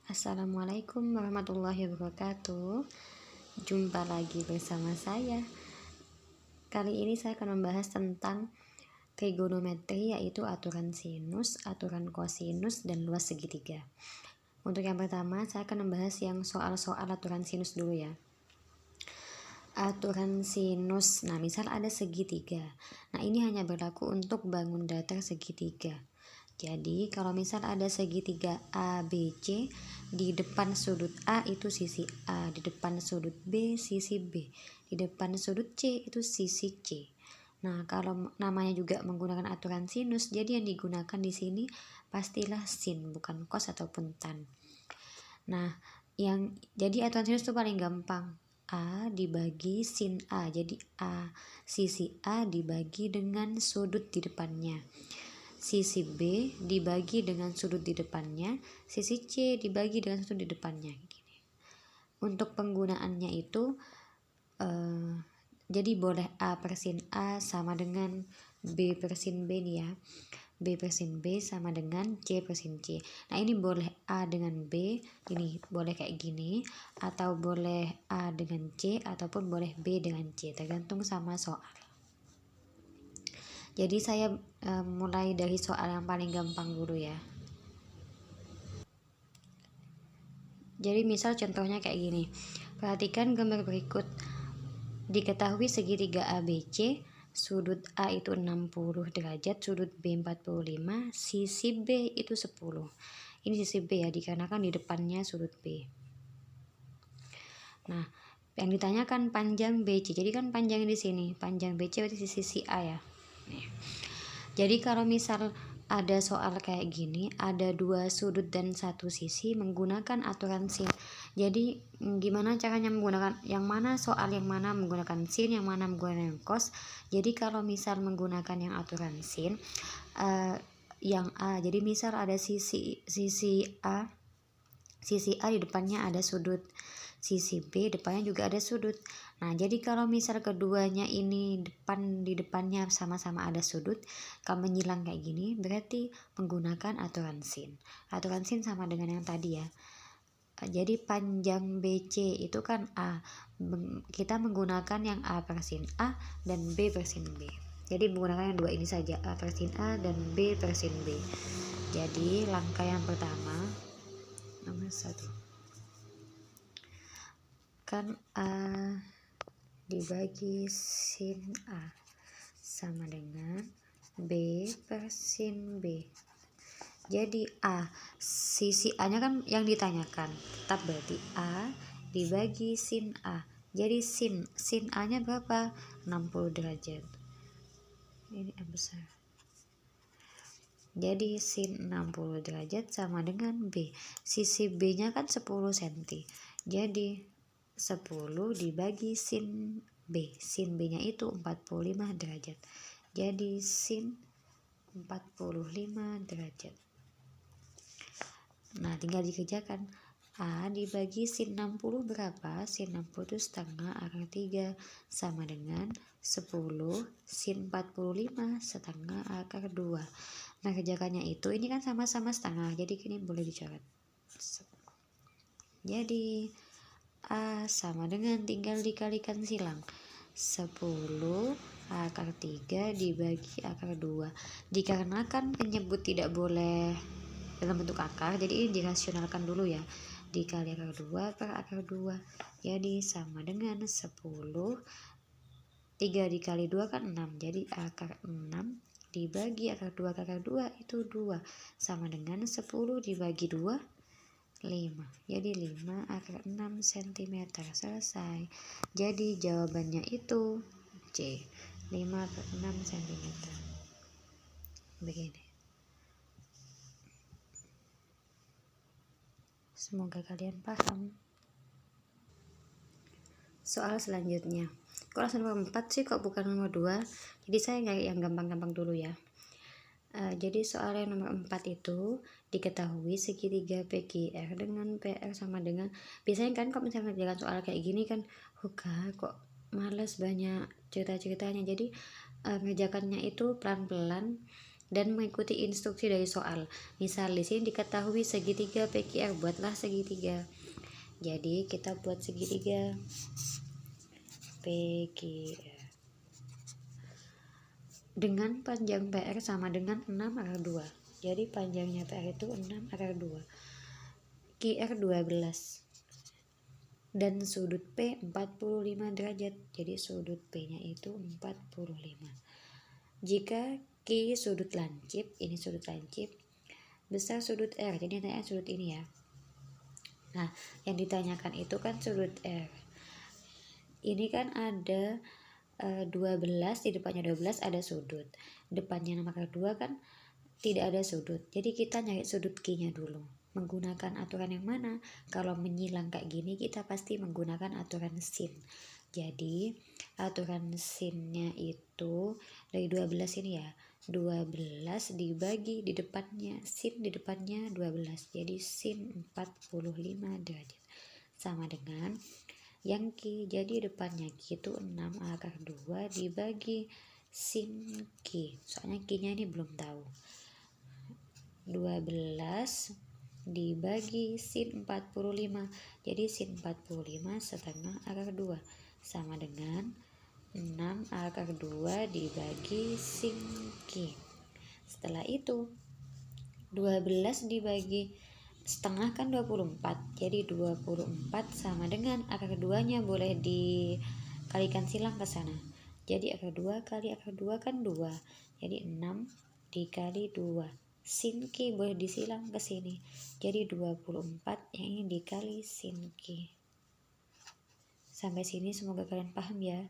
Assalamualaikum warahmatullahi wabarakatuh. Jumpa lagi bersama saya. Kali ini saya akan membahas tentang trigonometri, yaitu aturan sinus, aturan kosinus, dan luas segitiga. Untuk yang pertama, saya akan membahas yang soal-soal aturan sinus dulu ya. Aturan sinus, nah misal ada segitiga. Nah ini hanya berlaku untuk bangun datar segitiga. Jadi kalau misal ada segitiga ABC, di depan sudut A itu sisi A, di depan sudut B sisi B, di depan sudut C itu sisi C. Nah kalau namanya juga menggunakan aturan sinus, jadi yang digunakan di sini pastilah sin, bukan cos ataupun tan. Nah jadi aturan sinus itu paling gampang. A dibagi sin A, jadi A sisi A dibagi dengan sudut di depannya. Sisi B dibagi dengan sudut di depannya, sisi C dibagi dengan sudut di depannya. Gini. Untuk penggunaannya itu jadi boleh A per sin A sama dengan B per sin B nih ya. B per sin B sama dengan C per sin C. Nah ini boleh A dengan B, ini boleh kayak gini, atau boleh A dengan C, ataupun boleh B dengan C, tergantung sama soal. Jadi saya mulai dari soal yang paling gampang dulu ya. Jadi misal contohnya kayak gini. Perhatikan gambar berikut. Diketahui segitiga ABC, sudut A itu 60 derajat, sudut B 45, sisi B itu 10. Ini sisi B ya, dikarenakan di depannya sudut B. Nah, yang ditanyakan panjang BC. Jadi kan panjang di sini, panjang BC berarti sisi A ya. Nih. Jadi kalau misal ada soal kayak gini, ada dua sudut dan satu sisi, menggunakan aturan sin. Jadi gimana caranya menggunakan, yang mana soal yang mana menggunakan sin, yang mana menggunakan cos. Jadi kalau misal menggunakan yang aturan sin, yang A, jadi misal ada sisi A di depannya ada sudut, sisi B depannya juga ada sudut. Nah jadi kalau misal keduanya ini di depannya sama-sama ada sudut, kalau menyilang kayak gini berarti menggunakan aturan sin. Aturan sin sama dengan yang tadi ya. Jadi panjang BC itu kan A, kita menggunakan yang A per sin A dan B per sin B. Jadi menggunakan yang dua ini saja, A per sin A dan B per sin B. Jadi langkah yang pertama, nomor 1, kan A dibagi sin A sama dengan B per sin B. Jadi A, sisi A nya kan yang ditanyakan, tetap berarti A dibagi sin A. Jadi sin A nya berapa? 60 derajat. Ini yang besar. Jadi sin 60 derajat sama dengan B. Sisi B nya kan 10 cm. Jadi 10 dibagi sin B. Sin B nya itu 45 derajat. Jadi sin 45 derajat. Nah tinggal dikerjakan. A dibagi sin 60 berapa? Sin 60 itu setengah akar 3 sama dengan 10 sin 45 setengah akar 2. Nah kerjakannya itu, ini kan sama-sama setengah, jadi gini boleh dicoret. Jadi A sama dengan, tinggal dikalikan silang, 10 akar 3 dibagi akar 2. Dikarenakan penyebut tidak boleh dalam bentuk akar, jadi ini dirasionalkan dulu ya. Dikali akar 2 per akar 2, jadi sama dengan 10. 3 dikali 2 kan 6, jadi akar 6 dibagi akar 2 ke akar 2 itu 2, sama dengan 10 dibagi 2, 5. Jadi 5 akar 6 cm. Selesai. Jadi jawabannya itu C, 5 akar 6 cm. Begini. Semoga kalian paham. Soal selanjutnya. Kok langsung nomor 4 sih, kok bukan nomor 2? Jadi saya nggak yang gampang-gampang dulu ya. Jadi soal yang nomor 4 itu, diketahui segitiga PQR dengan PR sama dengan, biasanya kan kalau misalnya mengerjakan soal kayak gini kan kok males banyak cerita-ceritanya. Jadi mengerjakannya itu pelan-pelan, dan mengikuti instruksi dari soal. Misal di sini diketahui segitiga PQR, buatlah segitiga. Jadi kita buat segitiga PQR dengan panjang PR sama dengan 6/2. Jadi panjangnya PR itu 6/2. QR 12 dan sudut P 45 derajat. Jadi sudut P-nya itu 45. Jika Q sudut lancip, ini sudut lancip, besar sudut R. Jadi tanya sudut ini ya. Nah, yang ditanyakan itu kan sudut R. Ini kan ada 12, di depannya 12 ada sudut. Depannya 6/2 kan tidak ada sudut. Jadi kita nyari sudut Q-nya dulu. Menggunakan aturan yang mana? Kalau menyilang kayak gini kita pasti menggunakan aturan sin. Jadi aturan sinnya itu dari 12 ini ya. 12 dibagi di depannya, sin di depannya 12. Jadi sin 45 derajat. Sama dengan yang Q. Jadi depannya Q itu 6/2 dibagi sin Q. Soalnya Q-nya ini belum tahu. 12 dibagi sin 45. Jadi sin 45 setengah akar 2 sama dengan 6/2 dibagi sin Q. Setelah itu 12 dibagi setengah kan 24. Jadi 24 sama dengan akar 2-nya boleh dikalikan silang ke sana. Jadi akar 2 kali akar 2 kan 2. Jadi 6 dikali 2. Sin Q boleh disilang ke sini. Jadi 24 yang ini dikali sin Q. Sampai sini semoga kalian paham ya.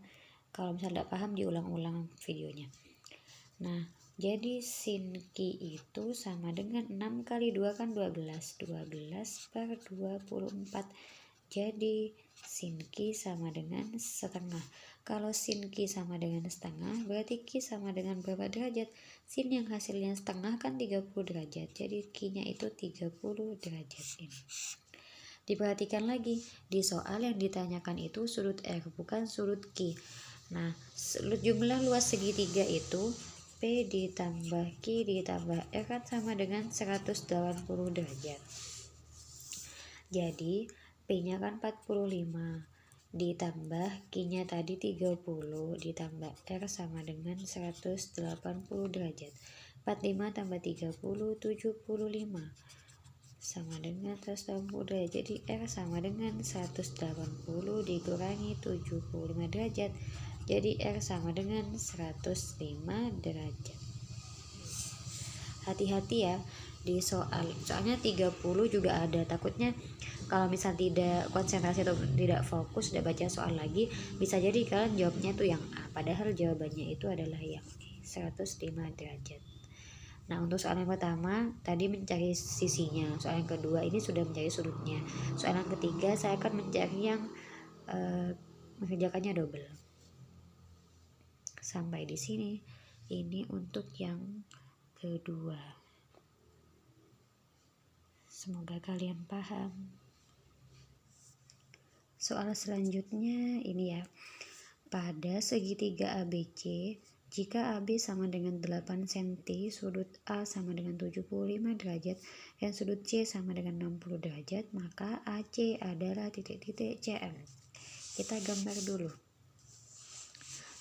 Kalau misalnya tidak paham diulang-ulang videonya. Nah, jadi sin Q itu sama dengan 6 kali 2 kan 12. 12/24. Jadi sin Q sama dengan setengah. Kalau sin Q sama dengan setengah, berarti Q sama dengan berapa derajat? Sin yang hasilnya setengah kan 30 derajat. Jadi Q-nya itu 30 derajat ini. Diperhatikan lagi, di soal yang ditanyakan itu sudut R, bukan sudut Q. Nah, jumlah luas segitiga itu P ditambah Q ditambah R kan sama dengan 180 derajat. Jadi P-nya kan 45 ditambah Q-nya tadi 30 ditambah R sama dengan 180 derajat. 45 tambah 30 75 sama dengan 180 derajat. Jadi R sama dengan 180 dikurangi 75 derajat. Jadi R sama dengan 105 derajat. Hati-hati ya di soalnya 30 juga ada. Takutnya kalau misal tidak konsentrasi atau tidak fokus, tidak baca soal lagi, bisa jadi kalian jawabnya tuh yang A, padahal jawabannya itu adalah yang E, 105 derajat. Nah, untuk soal yang pertama tadi mencari sisinya, soal yang kedua ini sudah mencari sudutnya, soal yang ketiga saya akan mencari yang mengerjakannya double. Sampai di sini ini untuk yang kedua. Semoga kalian paham. Soal selanjutnya ini ya. Pada segitiga ABC, jika AB sama dengan 8 cm, sudut A sama dengan 75 derajat, dan sudut C sama dengan 60 derajat, maka AC adalah titik-titik CM. Kita gambar dulu.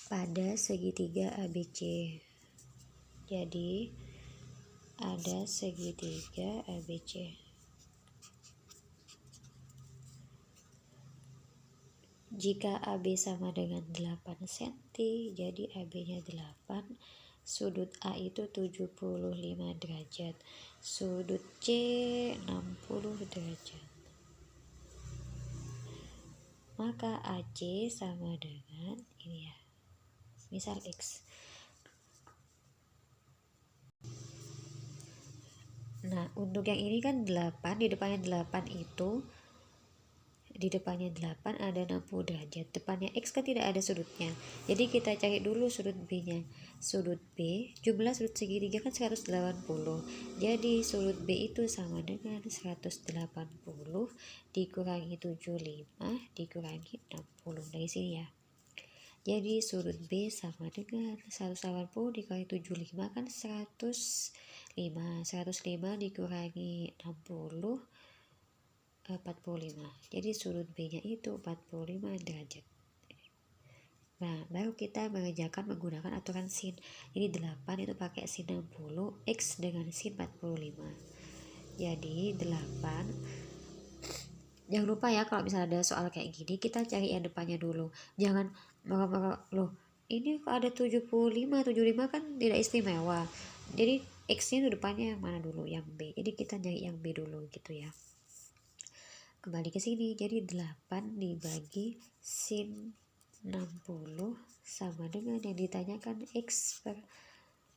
Pada segitiga ABC. Jadi, ada segitiga ABC. Jika AB sama dengan 8 cm, jadi AB-nya 8, sudut A itu 75 derajat, sudut C 60 derajat. Maka AC sama dengan ini ya, misal X. Nah, untuk yang ini kan 8, di depannya 8 itu, di depannya 8 ada 60 derajat, depannya X kan tidak ada sudutnya, jadi kita cari dulu sudut B nya. Sudut B, jumlah sudut segitiga kan 180, jadi sudut B itu sama dengan 180 dikurangi 75 dikurangi 60 dari sini ya. Jadi sudut B sama dengan 180 dikali 75 kan 105. 105 dikurangi 60 45. Jadi sudut B-nya itu 45 derajat. Nah, baru kita mengerjakan menggunakan aturan sin. Jadi 8 itu pakai sin 60, X dengan sin 45. Jadi 8. Jangan lupa ya, kalau misalnya ada soal kayak gini, kita cari yang depannya dulu. Jangan loh, ini kok ada 75, 75 kan tidak istimewa. Jadi X-nya itu depannya yang mana dulu? Yang B. Jadi kita cari yang B dulu gitu ya. Kembali ke sini, jadi 8 dibagi sin 60 sama dengan yang ditanyakan X per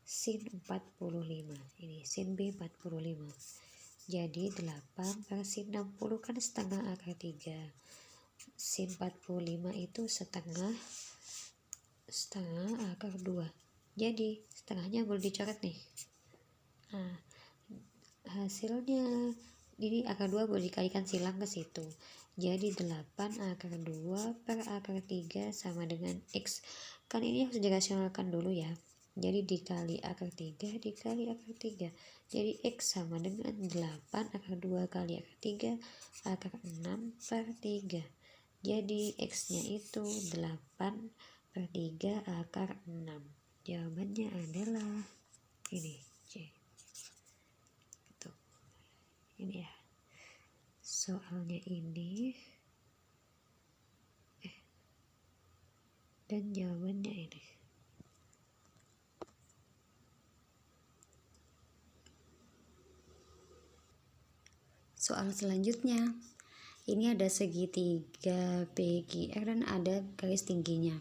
sin 45. Ini sin B 45. Jadi 8 per sin 60 kan setengah akar 3. Sin 45 itu setengah akar 2. Jadi setengahnya boleh dicoret nih. Nah, hasilnya ini akar 2 boleh dikalikan silang ke situ. Jadi 8 akar 2 per akar 3 sama dengan X. Kan ini harus dirasionalkan dulu ya. Jadi dikali akar 3 dikali akar 3. Jadi X sama dengan 8 akar 2 kali akar 3 akar 6 per 3. Jadi X-nya itu 8 per 3 akar 6. Jawabannya adalah ini C. Tuh. Ini ya. Soalnya ini dan jawabannya ini. Soal selanjutnya, ini ada segitiga PQR dan ada garis tingginya.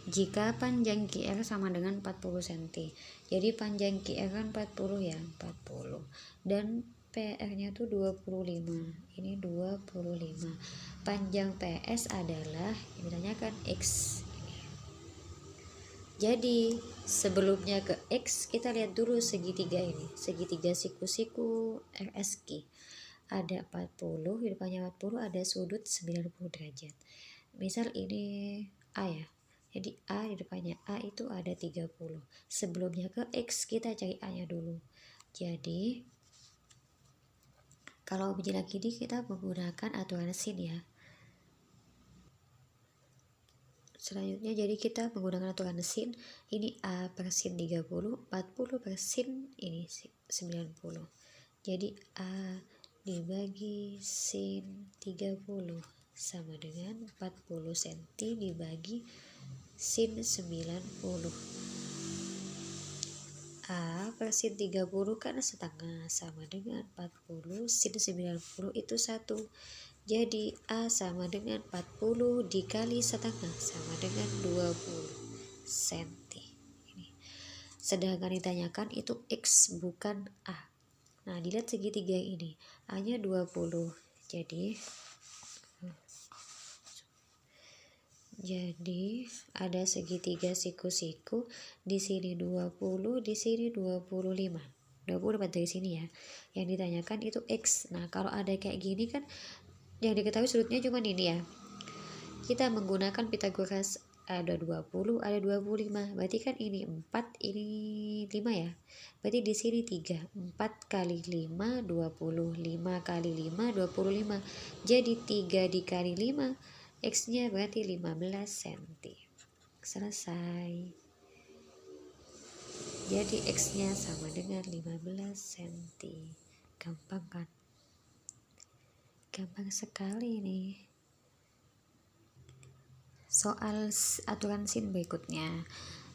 Jika panjang QR sama dengan 40 cm, jadi panjang QR kan 40 ya, 40, dan PR-nya tuh 25. Ini 25. Panjang PS adalah yang ditanyakan X. Jadi sebelumnya ke X, kita lihat dulu segitiga ini, segitiga siku-siku RSQ. Ada 40, di depannya 40 ada sudut 90 derajat. Misal ini A ya. Jadi A di depannya A itu ada 30. Sebelumnya ke X, kita cari A-nya dulu. Jadi kalau begini lagi kita menggunakan aturan sin ya. Selanjutnya jadi kita menggunakan aturan sin. Ini A per sin 30, 40 per sin ini 90. Jadi A dibagi sin 30 sama dengan 40 cm dibagi sin 90. A per sin 30 kan setengah sama dengan 40, sin 90 itu 1. Jadi A sama dengan 40 dikali setengah sama dengan 20 cm. Ini. Sedangkan ditanyakan itu X bukan A. Nah, dilihat segitiga ini. A-nya 20. Jadi ada segitiga siku-siku, di sini 20, di sini 25. 20 dapat dari sini ya. Yang ditanyakan itu X. Nah, kalau ada kayak gini kan yang diketahui sudutnya cuma ini ya. Kita menggunakan Pythagoras, ada 20, ada 25. Berarti kan ini 4, ini 5 ya. Berarti di sini 3. 4 kali 5 20, 5 kali 5 25. Jadi 3 dikali 5, X-nya berarti 15 cm. Selesai. Jadi X-nya sama dengan 15 cm. Gampang kan? Gampang sekali nih. Soal aturan sin berikutnya.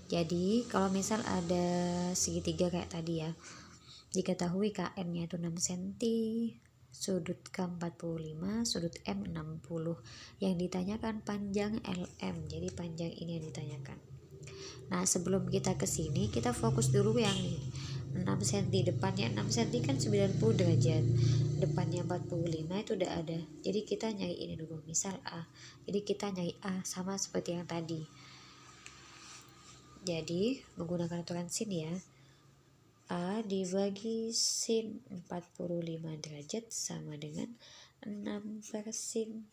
Jadi kalau misal ada segitiga kayak tadi ya, diketahui KM-nya itu 6 cm, sudut K 45, sudut M 60. Yang ditanyakan panjang LM. Jadi panjang ini yang ditanyakan. Nah, sebelum kita ke sini, kita fokus dulu yang nih. 6 cm, depannya 6 cm kan 90 derajat. Depannya 45 itu udah ada. Jadi kita nyari ini dulu, misal A. Jadi kita nyari A sama seperti yang tadi. Jadi menggunakan aturan sin ya. A dibagi sin 45 derajat sama dengan 6 per sin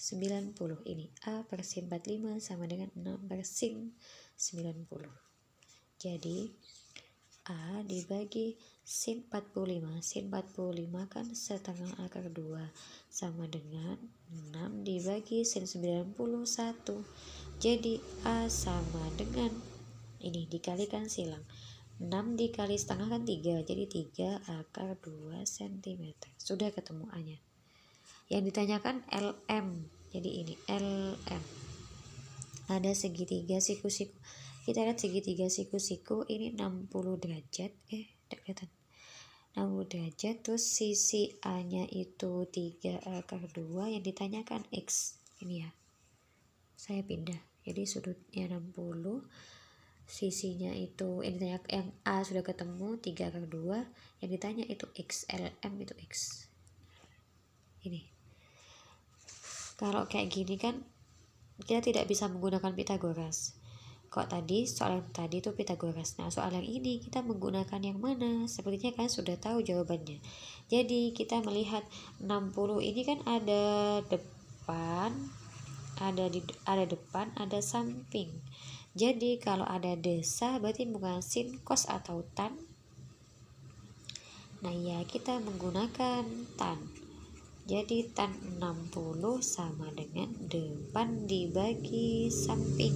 90. Ini A per sin 45 sama dengan 6 per sin 90. Jadi A dibagi sin 45. Sin 45 kan setengah akar 2 sama dengan 6 dibagi sin 91. Jadi A sama dengan, ini dikalikan silang, 6 dikali setengah kan 3, jadi 3 akar 2 cm. Sudah ketemu A nya. Yang ditanyakan LM, jadi ini LM. Ada segitiga siku-siku. Kita lihat segitiga siku-siku ini 60 derajat. Tidak kelihatan. 60 derajat, terus sisi A nya itu 3 akar 2, yang ditanyakan X. Ini ya, saya pindah, jadi sudutnya 60, sisinya itu yang A sudah ketemu 3 akar 2, yang ditanya itu X, LM itu X. Ini kalau kayak gini kan kita tidak bisa menggunakan Pitagoras. Kok tadi soal yang tadi itu Pitagoras. Nah, soal yang ini kita menggunakan yang mana? Sepertinya kan sudah tahu jawabannya. Jadi kita melihat 60 ini kan ada depan, ada depan, ada samping. Jadi kalau ada desah berarti bukan sin, cos atau tan. Nah, ya kita menggunakan tan. Jadi tan 60 sama dengan depan dibagi samping.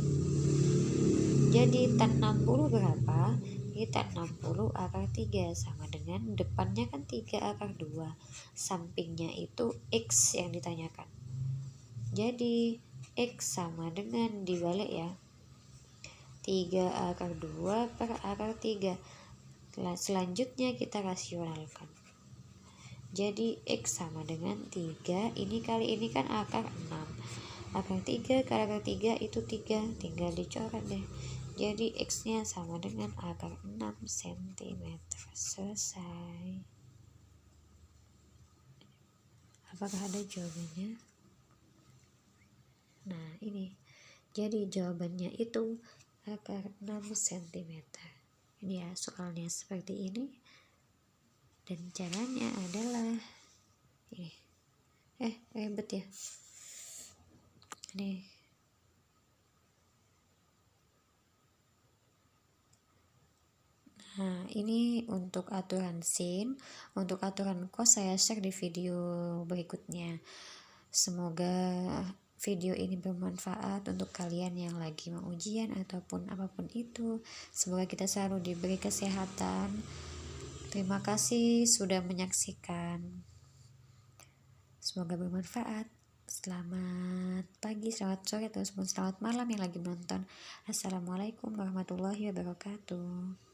Jadi tan 60 berapa? Ini tan 60 akar 3 sama dengan depannya kan 3 akar 2. Sampingnya itu X yang ditanyakan. Jadi X sama dengan dibalik ya, 3 akar 2 per akar 3. Selanjutnya kita rasionalkan. Jadi X sama dengan 3, ini kali ini kan akar 6. Akar 3 kali akar 3 itu 3, tinggal dicoret deh. Jadi X nya sama dengan akar 6 cm. Selesai. Apakah ada jawabannya? Nah, ini. Jadi jawabannya itu akar 6 cm. Ini ya, soalnya seperti ini. Dan caranya adalah ini. Ribet ya. Ini. Nah, ini untuk aturan sin. Untuk aturan cos saya share di video berikutnya. Semoga video ini bermanfaat untuk kalian yang lagi mau ujian ataupun apapun itu. Semoga kita selalu diberi kesehatan. Terima kasih sudah menyaksikan. Semoga bermanfaat. Selamat pagi, selamat sore, ataupun selamat malam yang lagi menonton. Assalamualaikum warahmatullahi wabarakatuh.